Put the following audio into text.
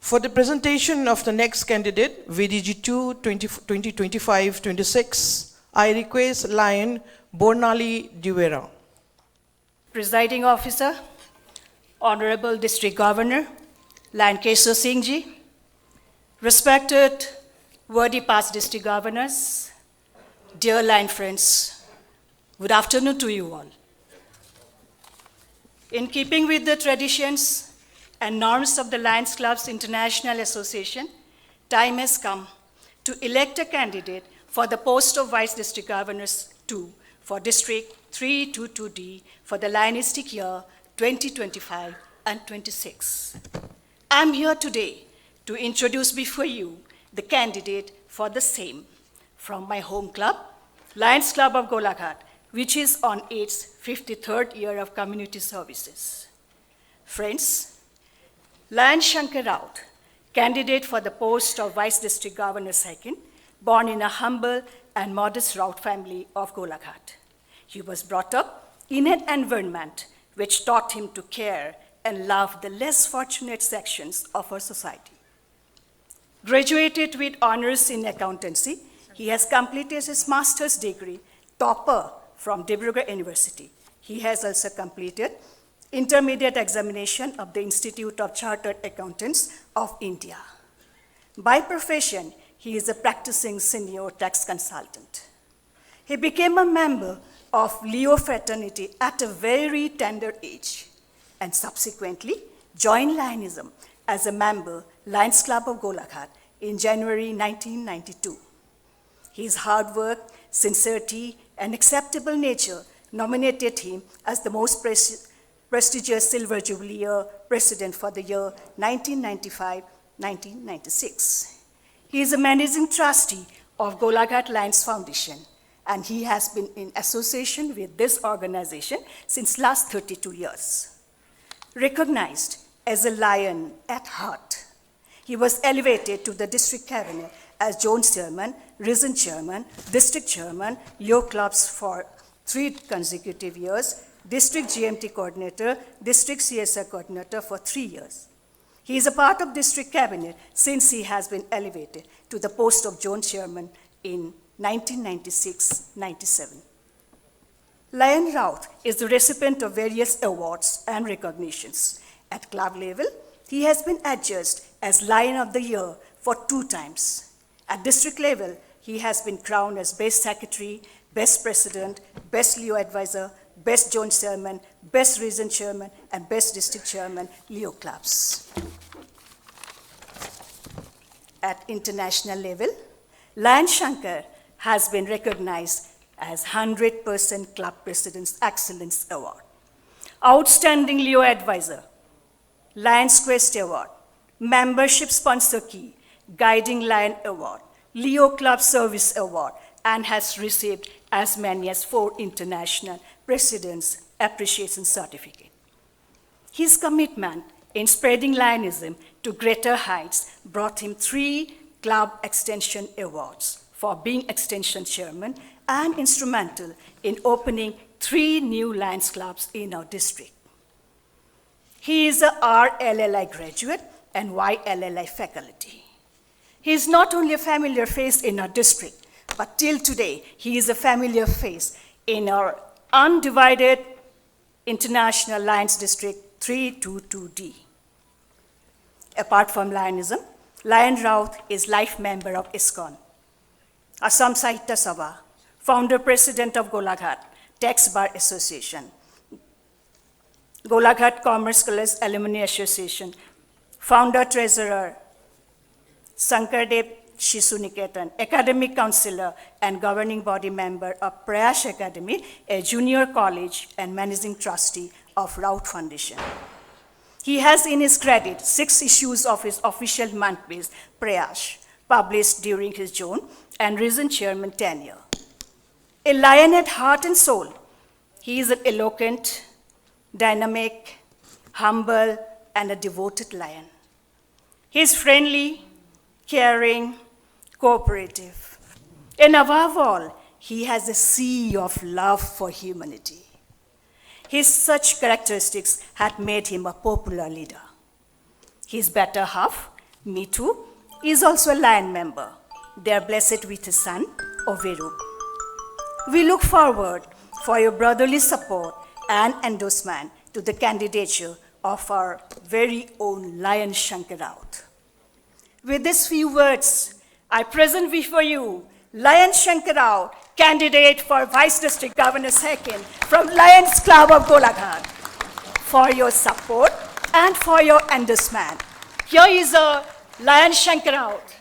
For the presentation of the next candidate, VDG2 2025-26, I request Lion Bornali Duera. Presiding Officer, Honorable District Governor, Lion Keshav Singh Ji, respected worthy past district governors, dear Lion friends, good afternoon to you all. In keeping with the traditions and norms of the Lions Clubs International Association, time has come to elect a candidate for the post of Vice District Governors 2 for District 322D for the Lionistic year 2025 and 26. I'm here today to introduce before you the candidate for the same from my home club, Lions Club of Golaghat, which is on its 53rd year of community services. Friends, Lion Shankar Raut, candidate for the post of Vice District Governor 2nd, born in a humble and modest Raut family of Golaghat. He was brought up in an environment which taught him to care and love the less fortunate sections of our society. Graduated with honors in accountancy, he has completed his master's degree, topper from Dibrugarh University. He has also completed intermediate examination of the Institute of Chartered Accountants of India. By profession, he is a practicing senior tax consultant. He became a member of Leo fraternity at a very tender age and subsequently joined Lionism as a member Lions Club of Golaghat in January 1992. His hard work, sincerity, and acceptable nature nominated him as the most prestigious Silver Jubilee Year President for the year 1995-1996. He is a managing trustee of Golaghat Lions Foundation, and he has been in association with this organization since last 32 years. Recognized as a lion at heart, he was elevated to the district cabinet as Joint Chairman, Region Chairman, District Chairman, Leo Clubs for 3 consecutive years, District GMT Coordinator, District CSR Coordinator for 3 years. He is a part of District Cabinet since he has been elevated to the post of Joint Chairman in 1996-97. Lion Raut is the recipient of various awards and recognitions. At club level, he has been adjudged as Lion of the Year for 2 times. At district level, he has been crowned as Best Secretary, Best President, Best Leo Advisor, Best Joint Chairman, Best Region Chairman, and Best District Chairman, Leo Clubs. At international level, Lion Shankar has been recognized as 100% Club President's Excellence Award, Outstanding Leo Advisor, Lions Quest Award, Membership Sponsor Key, Guiding Lion Award, Leo Club Service Award, and has received as many as 4 international President's Appreciation Certificate. His commitment in spreading Lionism to greater heights brought him 3 Club Extension Awards for being Extension Chairman and instrumental in opening 3 new Lions Clubs in our district. He is a RLLI graduate and YLLI faculty. He is not only a familiar face in our district, but till today, he is a familiar face in our undivided International Lions District 322D. Apart from Lionism, Lion Raut is life member of ISKCON, Assam Sahitya Sabha, founder president of Golaghat Tax Bar Association, Golaghat Commerce College Alumni Association, founder treasurer, Sankardev Shishu Niketan, academic counselor and governing body member of Prayash Academy, a junior college and managing trustee of Raut Foundation. He has in his credit 6 issues of his official monthpiece, Prayash, published during his June and Region Chairman tenure. A lion at heart and soul, he is an eloquent, dynamic, humble, and a devoted lion. He is friendly, caring, cooperative. And above all, he has a sea of love for humanity. His such characteristics had made him a popular leader. His better half, Mithu is also a Lion member. They are blessed with a son, Overu. We look forward for your brotherly support and endorsement to the candidature of our very own Lion Shankar Raut. With these few words, I present before you Lion Shankar Raut, candidate for Vice District Governor Second from Lions Club of Golaghat. For your support and for your endorsement, here is a Lion Shankar Raut.